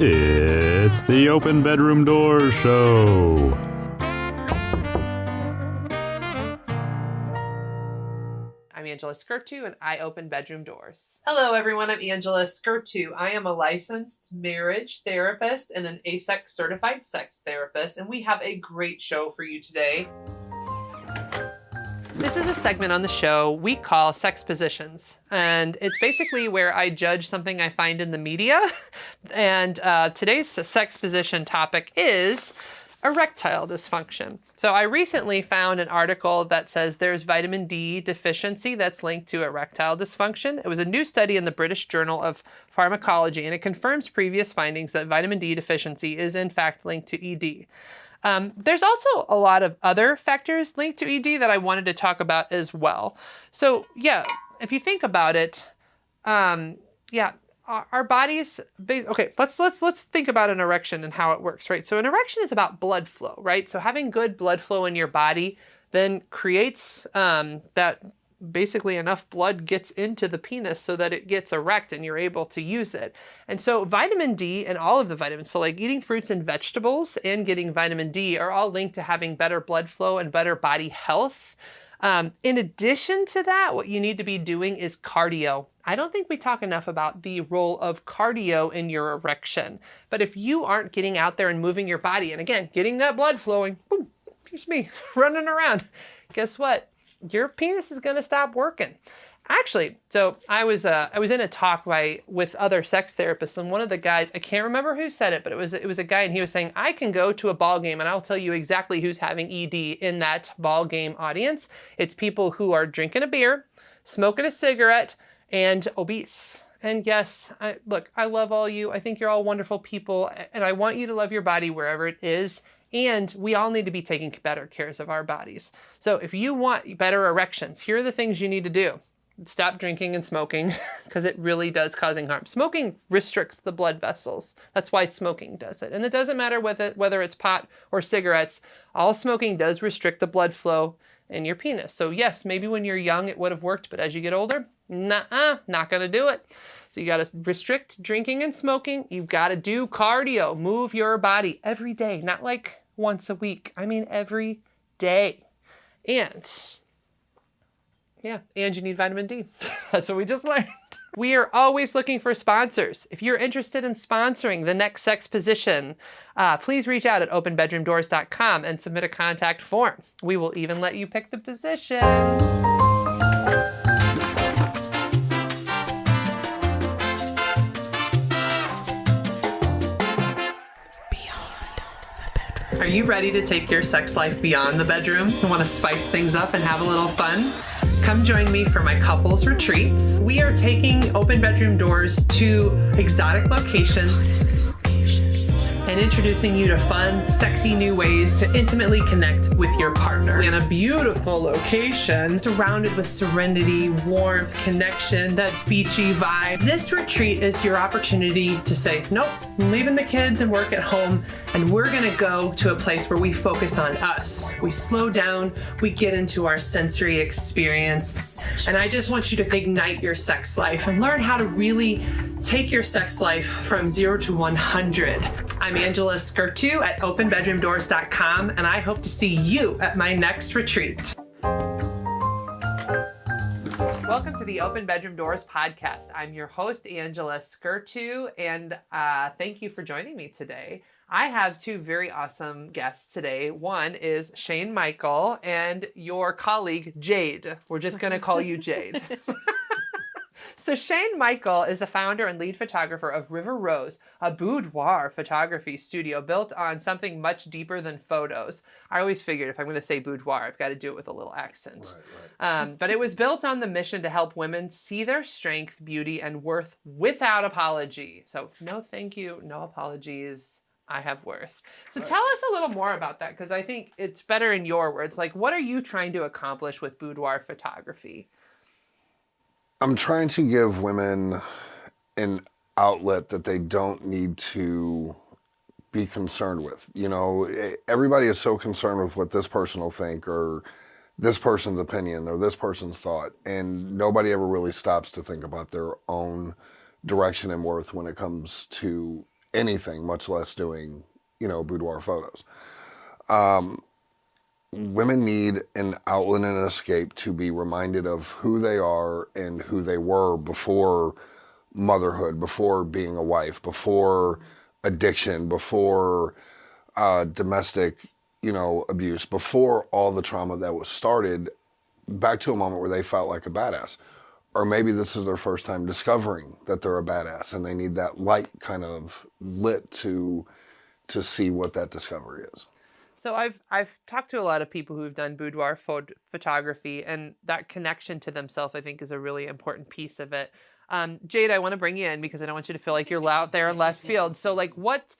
It's the Open Bedroom Doors Show. I'm Angela Skirtu, and I open bedroom doors. Hello, everyone. I'm Angela Skirtu. I am a licensed marriage therapist and an ASEX certified sex therapist, and we have a great show for you today. This is a segment on the show we call Sex Positions, and it's basically where I judge something I find in the media. And today's sex position topic is erectile dysfunction. So I recently found an article that says there's vitamin D deficiency that's linked to erectile dysfunction. It was a new study in the British Journal of Pharmacology, and it confirms previous findings that vitamin D deficiency is in fact linked to ED. There's also a lot of other factors linked to ED that I wanted to talk about as well. So yeah, if you think about it, our bodies, okay, let's think about an erection and how it works, right? So an erection is about blood flow, right? So having good blood flow in your body then creates that basically enough blood gets into the penis so that it gets erect and you're able to use it. And so vitamin D and all of the vitamins, so like eating fruits and vegetables and getting vitamin D are all linked to having better blood flow and better body health. In addition to that, what you need to be doing is cardio. I don't think we talk enough about the role of cardio in your erection. But if you aren't getting out there and moving your body, and again, getting that blood flowing, boom, here's me running around, guess what? Your penis is going to stop working. Actually, so I was in a talk with other sex therapists, and one of the guys, I can't remember who said it, but it was a guy, and he was saying, I can go to a ball game and I'll tell you exactly who's having ED in that ball game audience. It's people who are drinking a beer, smoking a cigarette, and obese. And yes, I love all you. I think you're all wonderful people, and I want you to love your body wherever it is. And we all need to be taking better cares of our bodies. So if you want better erections, here are the things you need to do. Stop drinking and smoking, because it really does causing harm. Smoking restricts the blood vessels. That's why smoking does it. And it doesn't matter whether it's pot or cigarettes. All smoking does restrict the blood flow in your penis. So yes, maybe when you're young it would have worked, but as you get older, not gonna do it. So you gotta restrict drinking and smoking. You've gotta do cardio, move your body every day, not like once a week. I mean, every day. And you need vitamin D. That's what we just learned. We are always looking for sponsors. If you're interested in sponsoring the next sex position, please reach out at openbedroomdoors.com and submit a contact form. We will even let you pick the position. Are you ready to take your sex life beyond the bedroom? You want to spice things up and have a little fun? Come join me for my couples retreats. We are taking Open Bedroom Doors to exotic locations and introducing you to fun, sexy new ways to intimately connect with your partner. In a beautiful location, surrounded with serenity, warmth, connection, that beachy vibe. This retreat is your opportunity to say, nope, I'm leaving the kids and work at home, and we're gonna go to a place where we focus on us. We slow down, we get into our sensory experience, and I just want you to ignite your sex life and learn how to really take your sex life from 0 to 100. I'm Angela Skirtu at openbedroomdoors.com, and I hope to see you at my next retreat. Welcome to the Open Bedroom Doors podcast. I'm your host, Angela Skirtu, and thank you for joining me today. I have two very awesome guests today. One is Shane Michael and your colleague, Jade. We're just going to call you Jade. So Shane Michael is the founder and lead photographer of River Rose, a boudoir photography studio built on something much deeper than photos. I always figured if I'm going to say boudoir, I've got to do it with a little accent. Right. But it was built on the mission to help women see their strength, beauty, and worth without apology. So no thank you, no apologies. I have worth. So tell us a little more about that, because I think it's better in your words. Like, what are you trying to accomplish with boudoir photography? I'm trying to give women an outlet that they don't need to be concerned with. You know, everybody is so concerned with what this person will think or this person's opinion or this person's thought, and nobody ever really stops to think about their own direction and worth when it comes to anything, much less doing, boudoir photos. Women need an outlet and an escape to be reminded of who they are and who they were before motherhood, before being a wife, before addiction, before domestic, abuse, before all the trauma that was started, back to a moment where they felt like a badass. Or maybe this is their first time discovering that they're a badass and they need that light kind of lit to see what that discovery is. So I've talked to a lot of people who've done boudoir photography, and that connection to themselves, I think, is a really important piece of it. Jade, I want to bring you in because I don't want you to feel like you're out there in left field. So like what,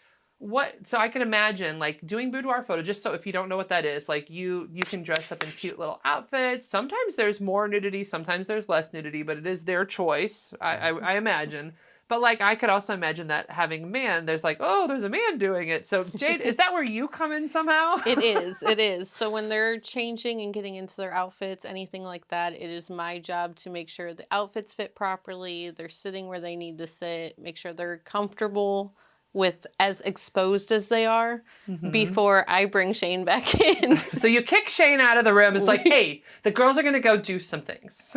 so I can imagine like doing boudoir photo, just so if you don't know what that is, like you can dress up in cute little outfits. Sometimes there's more nudity, sometimes there's less nudity, but it is their choice, I imagine. But like, I could also imagine that having a man, there's like, oh, there's a man doing it. So Jade, is that where you come in somehow? It is. So when they're changing and getting into their outfits, anything like that, it is my job to make sure the outfits fit properly. They're sitting where they need to sit, make sure they're comfortable with as exposed as they are before I bring Shane back in. So you kick Shane out of the room. It's like, hey, the girls are going to go do some things.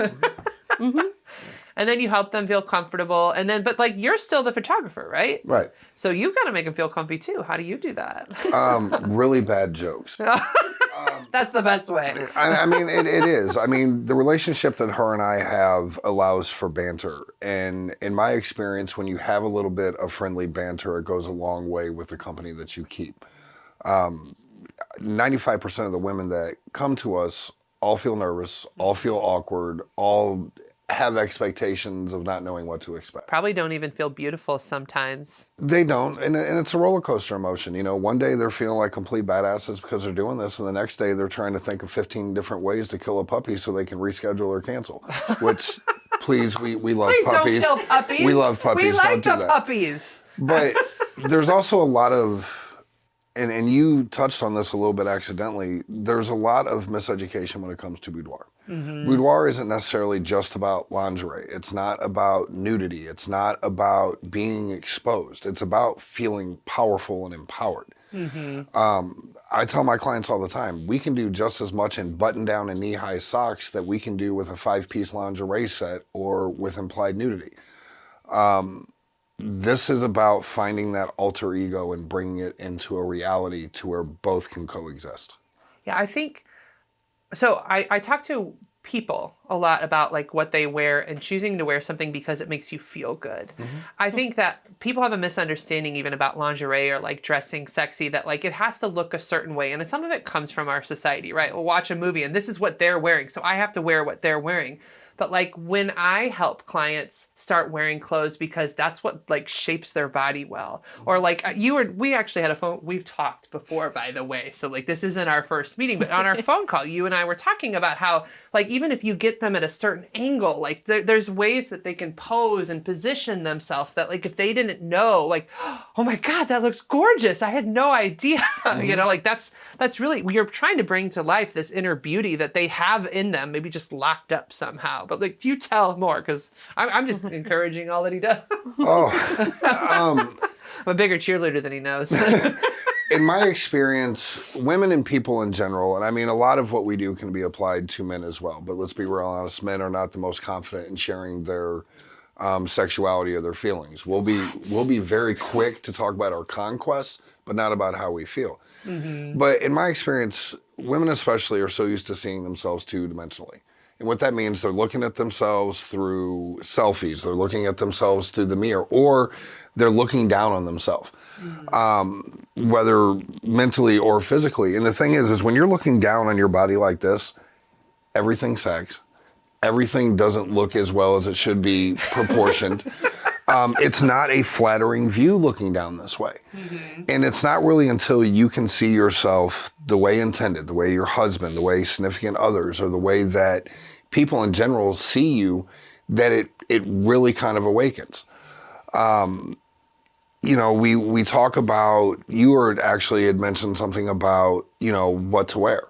And then you help them feel comfortable. And then, but like, you're still the photographer, right? Right. So you've got to make them feel comfy too. How do you do that? Really bad jokes. That's the best way. I mean, it is. I mean, the relationship that her and I have allows for banter. And in my experience, when you have a little bit of friendly banter, it goes a long way with the company that you keep. 95% of the women that come to us all feel nervous, all feel awkward, all have expectations of not knowing what to expect. Probably don't even feel beautiful sometimes. They don't, and it's a roller coaster emotion. One day they're feeling like complete badasses because they're doing this, and the next day they're trying to think of 15 different ways to kill a puppy so they can reschedule or cancel. Which, please, we love Please puppies. Don't kill puppies. We love puppies. We like don't do the that. puppies. But there's also a lot of, and you touched on this a little bit accidentally, there's a lot of miseducation when it comes to boudoir. Boudoir isn't necessarily just about lingerie. It's not about nudity. It's not about being exposed. It's about feeling powerful and empowered. I tell my clients all the time, we can do just as much in button-down and knee-high socks that we can do with a 5-piece lingerie set or with implied nudity. This is about finding that alter ego and bringing it into a reality to where both can coexist. Yeah, I think, so I talk to people a lot about like what they wear and choosing to wear something because it makes you feel good. I think that people have a misunderstanding even about lingerie or like dressing sexy, that like it has to look a certain way. And some of it comes from our society, right? We'll watch a movie and this is what they're wearing, so I have to wear what they're wearing. But like when I help clients start wearing clothes because that's what like shapes their body well, or like we actually had a phone, we've talked before, by the way. So like this isn't our first meeting, but on our phone call, you and I were talking about how like, even if you get them at a certain angle, like there's ways that they can pose and position themselves that like, if they didn't know, like, oh my God, that looks gorgeous, I had no idea. Like that's really, you're trying to bring to life this inner beauty that they have in them, maybe just locked up somehow. But like, you tell more, because I'm just encouraging all that he does. I'm a bigger cheerleader than he knows. In my experience, women and people in general, and I mean, a lot of what we do can be applied to men as well, but let's be real honest, men are not the most confident in sharing their sexuality or their feelings. We'll be very quick to talk about our conquests, but not about how we feel. But in my experience, women especially are so used to seeing themselves two-dimensionally. And what that means, they're looking at themselves through selfies, they're looking at themselves through the mirror, or they're looking down on themselves, whether mentally or physically. And the thing is when you're looking down on your body like this, everything sags. Everything doesn't look as well as it should be proportioned. It's not a flattering view looking down this way. And it's not really until you can see yourself the way intended, the way your husband, the way significant others, or the way that people in general see you, that it really kind of awakens. We talk about, you actually had mentioned something about, what to wear.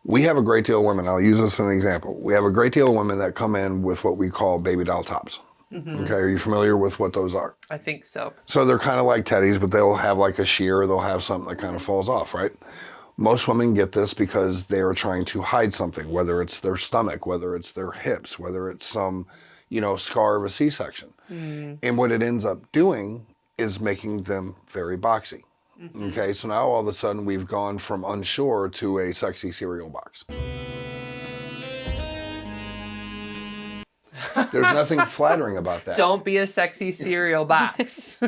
We have a great deal of women, I'll use this as an example. We have a great deal of women that come in with what we call baby doll tops. Okay, are you familiar with what those are? I think so. So they're kind of like teddies, but they'll have like a shear, they'll have something that kind of falls off, right? Most women get this because they are trying to hide something, whether it's their stomach, whether it's their hips, whether it's some, scar of a C-section. And what it ends up doing is making them very boxy. Okay, so now all of a sudden we've gone from unsure to a sexy cereal box. There's nothing flattering about that. Don't be a sexy cereal box.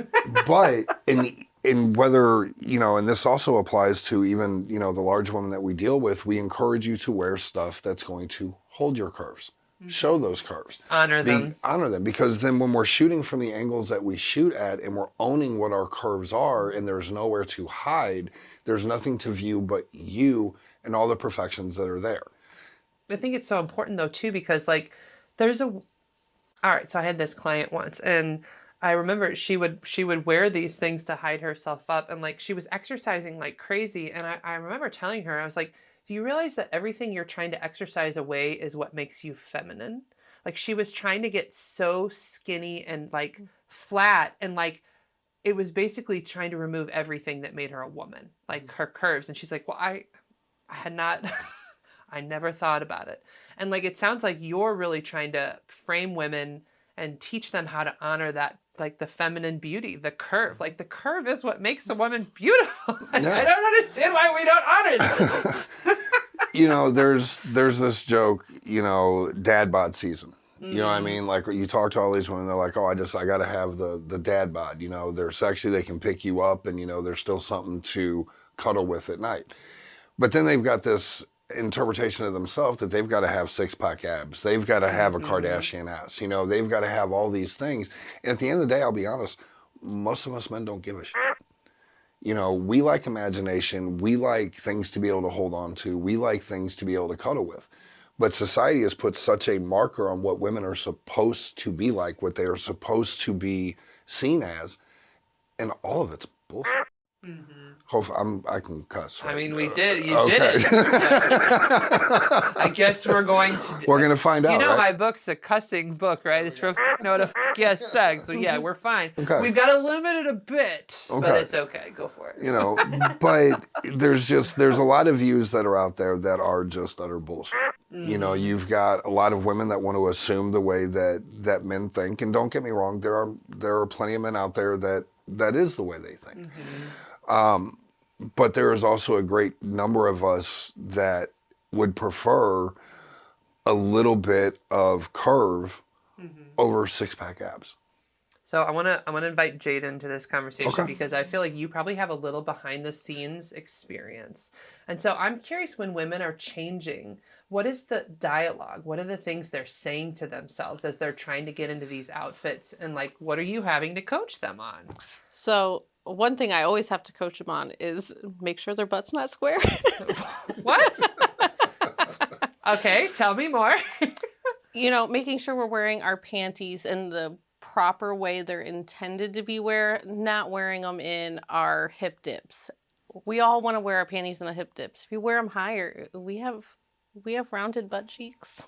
But in whether, and this also applies to even, the large women that we deal with, we encourage you to wear stuff that's going to hold your curves. Show those curves. Honor them. Honor them, because then when we're shooting from the angles that we shoot at and we're owning what our curves are and there's nowhere to hide, there's nothing to view but you and all the perfections that are there. I think it's so important though too, because like all right, so I had this client once and I remember she would wear these things to hide herself up, and like she was exercising like crazy, and I remember telling her, I was like, do you realize that everything you're trying to exercise away is what makes you feminine? Like she was trying to get so skinny and like flat, and like it was basically trying to remove everything that made her a woman, like her curves. And she's like, well, I had not, I never thought about it. And like, it sounds like you're really trying to frame women and teach them how to honor that, like the feminine beauty, the curve. Like the curve is what makes a woman beautiful. Yeah. I don't understand why we don't honor this. There's this joke, dad bod season. You know what I mean? Like you talk to all these women, they're like, oh, I got to have the dad bod. They're sexy, they can pick you up, and there's still something to cuddle with at night. But then they've got this interpretation of themselves that they've got to have six-pack abs. They've got to have a Kardashian ass. They've got to have all these things. And at the end of the day, I'll be honest, most of us men don't give a shit. We like imagination. We like things to be able to hold on to. We like things to be able to cuddle with. But society has put such a marker on what women are supposed to be like, what they are supposed to be seen as, and all of it's bullshit. Hopefully, I can cuss. Right? I mean, we did. You okay. did it. I guess we're going to. We're going to find out. My right? book's a cussing book, right? It's from no to yes sex. So yeah, we're fine. Okay. We've got to limit it a bit, but it's okay. Go for it. But there's a lot of views that are out there that are just utter bullshit. You've got a lot of women that want to assume the way that men think, and don't get me wrong, there are plenty of men out there that is the way they think. But there is also a great number of us that would prefer a little bit of curve over six-pack abs. So I want to invite Jade into this conversation because I feel like you probably have a little behind the scenes experience. And so I'm curious, when women are changing, what is the dialogue? What are the things they're saying to themselves as they're trying to get into these outfits? And like, what are you having to coach them on? So one thing I always have to coach them on is make sure their butt's not square. What? Okay, tell me more. Making sure we're wearing our panties in the proper way they're intended to be not wearing them in our hip dips. We all want to wear our panties in the hip dips. If you wear them higher, we have rounded butt cheeks.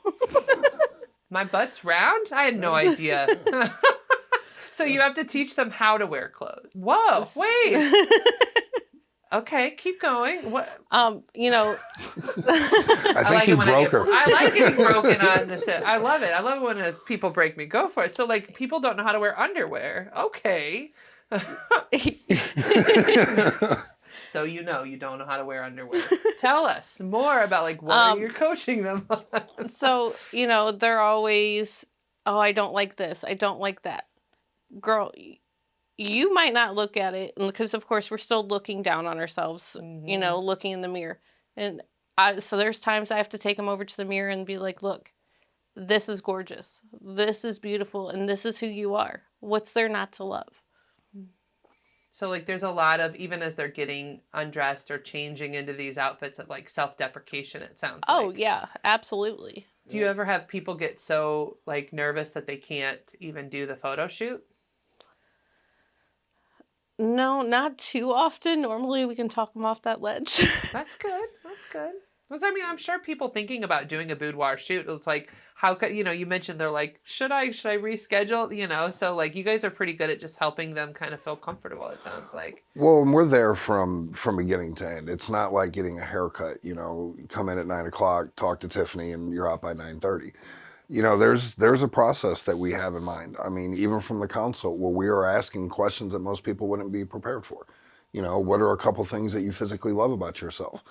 My butt's round? I had no idea. So you have to teach them how to wear clothes. Whoa, wait. Okay, keep going. What? I think you broke her. I like getting broken on this. I love it. I love it when people break me. Go for it. So like, people don't know how to wear underwear. Okay. So you don't know how to wear underwear. Tell us more about like what you're coaching them on. So, they're always, oh, I don't like this. I don't like that. Girl, you might not look at it because of course we're still looking down on ourselves, looking in the mirror. And so there's times I have to take them over to the mirror and be like, look, this is gorgeous. This is beautiful. And this is who you are. What's there not to love? So like there's a lot of, even as they're getting undressed or changing into these outfits, of like self-deprecation, it sounds like. Oh yeah, absolutely. Do you ever have people get so like nervous that they can't even do the photo shoot? No, not too often. Normally we can talk them off that ledge. That's good. That's good. Because I mean, I'm sure people thinking about doing a boudoir shoot, it's like, how could, you mentioned they're like, should I reschedule? So like you guys are pretty good at just helping them kind of feel comfortable, it sounds like. Well, and we're there from beginning to end. It's not like getting a haircut, you come in at 9 o'clock, talk to Tiffany, and you're out by 9:30. There's a process that we have in mind. I mean, even from the consult, where we are asking questions that most people wouldn't be prepared for. What are a couple things that you physically love about yourself?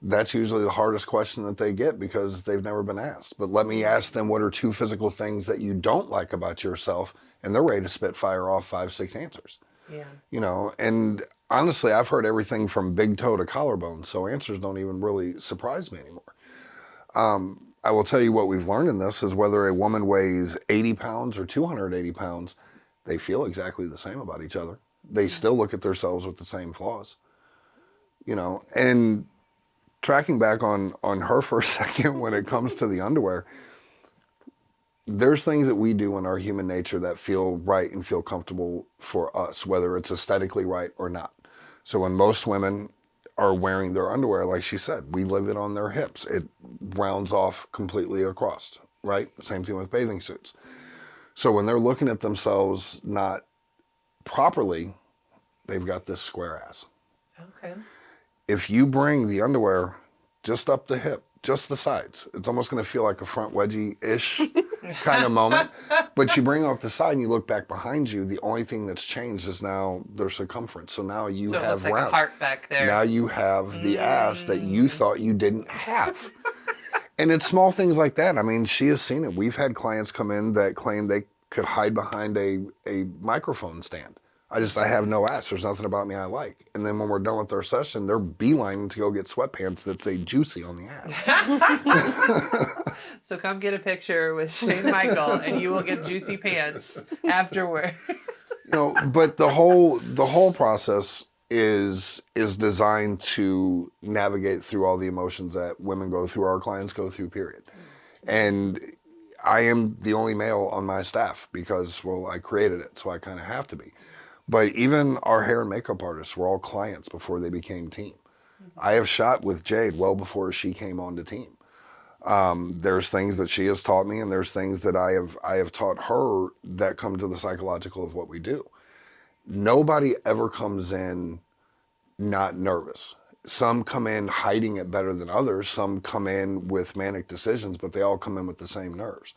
That's usually the hardest question that they get because they've never been asked. But let me ask them, what are 2 physical things that you don't like about yourself? And they're ready to spit fire off 5, 6 answers. Yeah. And honestly, I've heard everything from big toe to collarbone, so answers don't even really surprise me anymore. I will tell you what we've learned in this is whether a woman weighs 80 pounds or 280 pounds, they feel exactly the same about each other. They still look at themselves with the same flaws. And tracking back on her for a second when it comes to the underwear, there's things that we do in our human nature that feel right and feel comfortable for us, whether it's aesthetically right or not. So when most women are wearing their underwear, like she said, we leave it on their hips. It rounds off completely across, right? Same thing with bathing suits. So when they're looking at themselves not properly, they've got this square ass. Okay. If you bring the underwear just up the hip, just the sides, it's almost going to feel like a front wedgie-ish kind of moment. But you bring it off the side and you look back behind you, the only thing that's changed is now their circumference. So now you have it looks like round. a heart back there. Now you have the ass that you thought you didn't have. And it's small things like that. I mean, she has seen it. We've had clients come in that claim they could hide behind a microphone stand. I have no ass. There's nothing about me I like. And then when we're done with our session, they're beelining to go get sweatpants that say juicy on the ass. So come get a picture with Shane Michael and you will get juicy pants afterward. But the whole process is designed to navigate through all the emotions that women go through, our clients go through, period. And I am the only male on my staff because, well, I created it, so I kind of have to be. But even our hair and makeup artists were all clients before they became team. I have shot with Jade well before she came on the team. There's things that she has taught me, and there's things that I have taught her that come to the psychological of what we do. Nobody ever comes in not nervous. Some come in hiding it better than others. Some come in with manic decisions, but they all come in with the same nerves.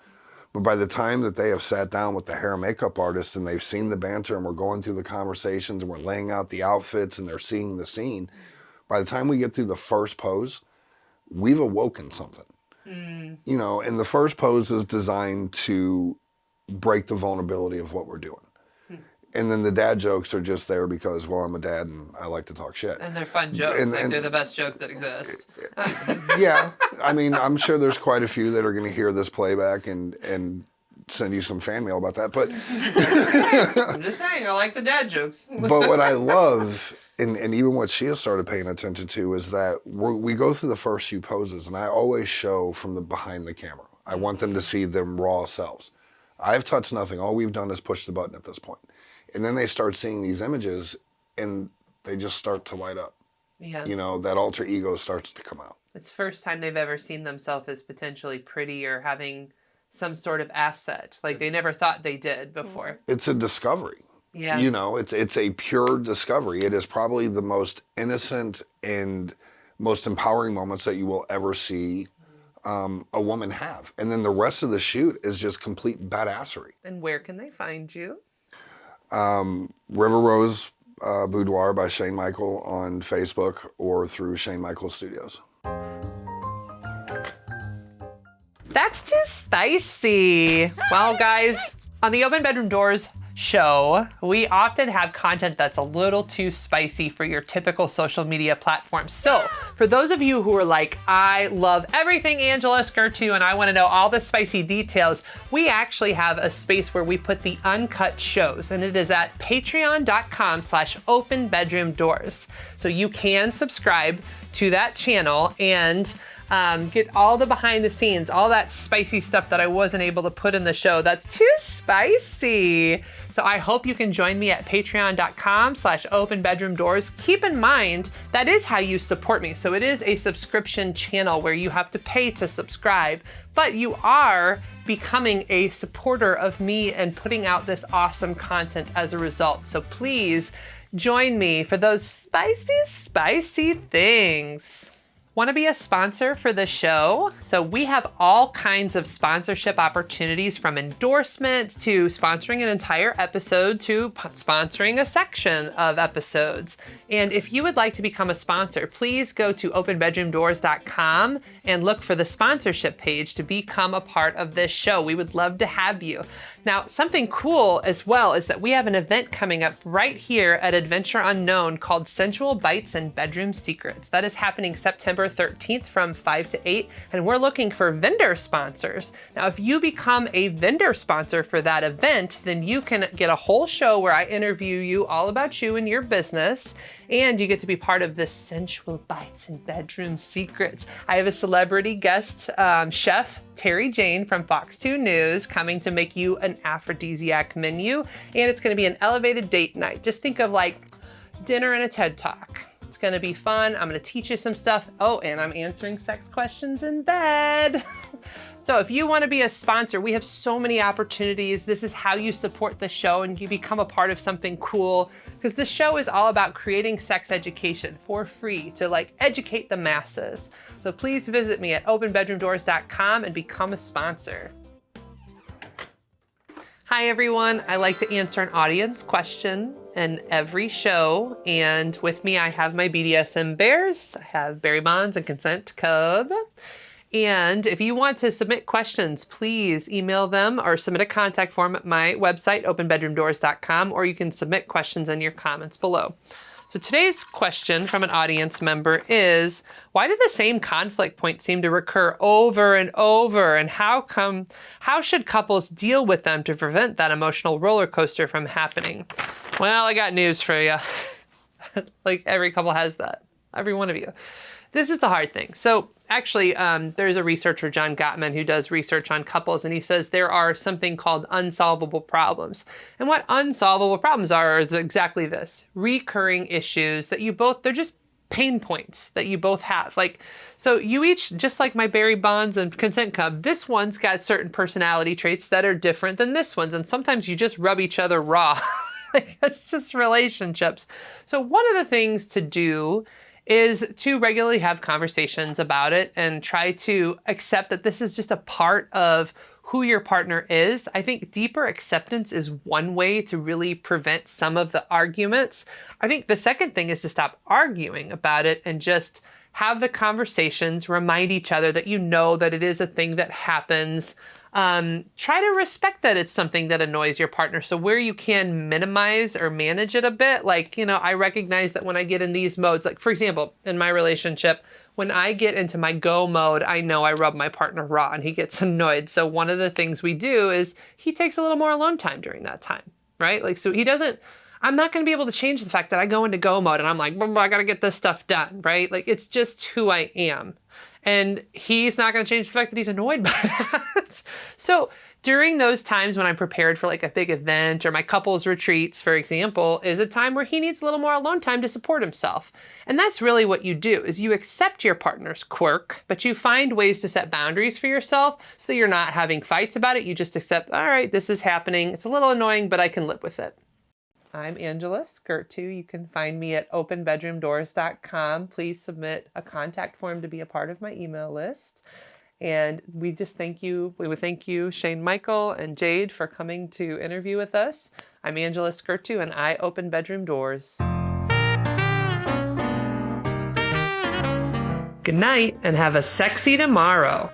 But by the time that they have sat down with the hair and makeup artist and they've seen the banter and we're going through the conversations and we're laying out the outfits and they're seeing the scene, by the time we get through the first pose, we've awoken something. And the first pose is designed to break the vulnerability of what we're doing. And then the dad jokes are just there because, well, I'm a dad and I like to talk shit. And they're fun jokes. And they're the best jokes that exist. Yeah. I mean, I'm sure there's quite a few that are going to hear this playback and send you some fan mail about that. But I'm just saying, I like the dad jokes. But what I love, and even what she has started paying attention to, is that we go through the first few poses, and I always show from the behind the camera. I want them to see them raw selves. I've touched nothing. All we've done is push the button at this point. And then they start seeing these images, and they just start to light up. Yeah. That alter ego starts to come out. It's the first time they've ever seen themselves as potentially pretty or having some sort of asset. Like they never thought they did before. It's a discovery. Yeah. It's a pure discovery. It is probably the most innocent and most empowering moments that you will ever see a woman have. And then the rest of the shoot is just complete badassery. And where can they find you? River Rose Boudoir by Shane Michael on Facebook or through Shane Michael Studios. That's too spicy. Well, guys, on the Open Bedroom Doors show, we often have content that's a little too spicy for your typical social media platforms. So for those of you who are like, I love everything Angela Sker to and I want to know all the spicy details, we actually have a space where we put the uncut shows, and it is at patreon.com/openbedroomdoors. So you can subscribe to that channel, and get all the behind the scenes, all that spicy stuff that I wasn't able to put in the show. That's too spicy. So I hope you can join me at patreon.com/openbedroomdoors. Keep in mind, that is how you support me. So it is a subscription channel where you have to pay to subscribe, but you are becoming a supporter of me and putting out this awesome content as a result. So please join me for those spicy things. Want to be a sponsor for the show? So we have all kinds of sponsorship opportunities, from endorsements to sponsoring an entire episode to sponsoring a section of episodes. And if you would like to become a sponsor, please go to openbedroomdoors.com and look for the sponsorship page to become a part of this show. We would love to have you. Now, something cool as well is that we have an event coming up right here at Adventure Unknown called Sensual Bites and Bedroom Secrets. That is happening September 13th from 5 to 8, and we're looking for vendor sponsors. Now, if you become a vendor sponsor for that event, then you can get a whole show where I interview you all about you and your business, and you get to be part of this Sensual Bites and Bedroom Secrets. I have a celebrity guest, chef Terry Jane from Fox 2 News, coming to make you an aphrodisiac menu, and it's going to be an elevated date night. Just think of like dinner and a TED Talk. It's going to be fun. I'm going to teach you some stuff. Oh, and I'm answering sex questions in bed. So if you want to be a sponsor, we have so many opportunities. This is how you support the show and you become a part of something cool, because this show is all about creating sex education for free to like educate the masses. So please visit me at openbedroomdoors.com and become a sponsor. Hi everyone, I like to answer an audience question in every show, and with me I have my BDSM bears. I have Barry Bonds and Consent Cub. And if you want to submit questions, please email them or submit a contact form at my website, openbedroomdoors.com, or you can submit questions in your comments below. So today's question from an audience member is, why do the same conflict points seem to recur over and over? And how should couples deal with them to prevent that emotional roller coaster from happening? Well, I got news for you. Like every couple has that. Every one of you. This is the hard thing. So actually, there's a researcher, John Gottman, who does research on couples, and he says there are something called unsolvable problems. And what unsolvable problems are is exactly this: recurring issues that they're just pain points that you both have. Like, so you each, just like my Barry Bonds and Consent Cub, this one's got certain personality traits that are different than this one's, and sometimes you just rub each other raw. Like, it's just relationships. So one of the things to do is to regularly have conversations about it and try to accept that this is just a part of who your partner is. I think deeper acceptance is one way to really prevent some of the arguments. I think the second thing is to stop arguing about it and just have the conversations, remind each other that you know that it is a thing that happens. Try to respect that it's something that annoys your partner. So where you can minimize or manage it a bit, like, I recognize that when I get in these modes, like for example, in my relationship, when I get into my go mode, I know I rub my partner raw and he gets annoyed. So one of the things we do is he takes a little more alone time during that time, right? Like, so I'm not going to be able to change the fact that I go into go mode and I'm like, I got to get this stuff done, right? Like, it's just who I am. And he's not going to change the fact that he's annoyed by that. So during those times when I'm prepared for like a big event, or my couples retreats, for example, is a time where he needs a little more alone time to support himself. And that's really what you do, is you accept your partner's quirk, but you find ways to set boundaries for yourself so that you're not having fights about it. You just accept, all right, this is happening. It's a little annoying, but I can live with it. I'm Angela Skirtu. You can find me at openbedroomdoors.com. Please submit a contact form to be a part of my email list. And we just thank you. We would thank you, Shane Michael and Jade, for coming to interview with us. I'm Angela Skirtu, and I open bedroom doors. Good night, and have a sexy tomorrow.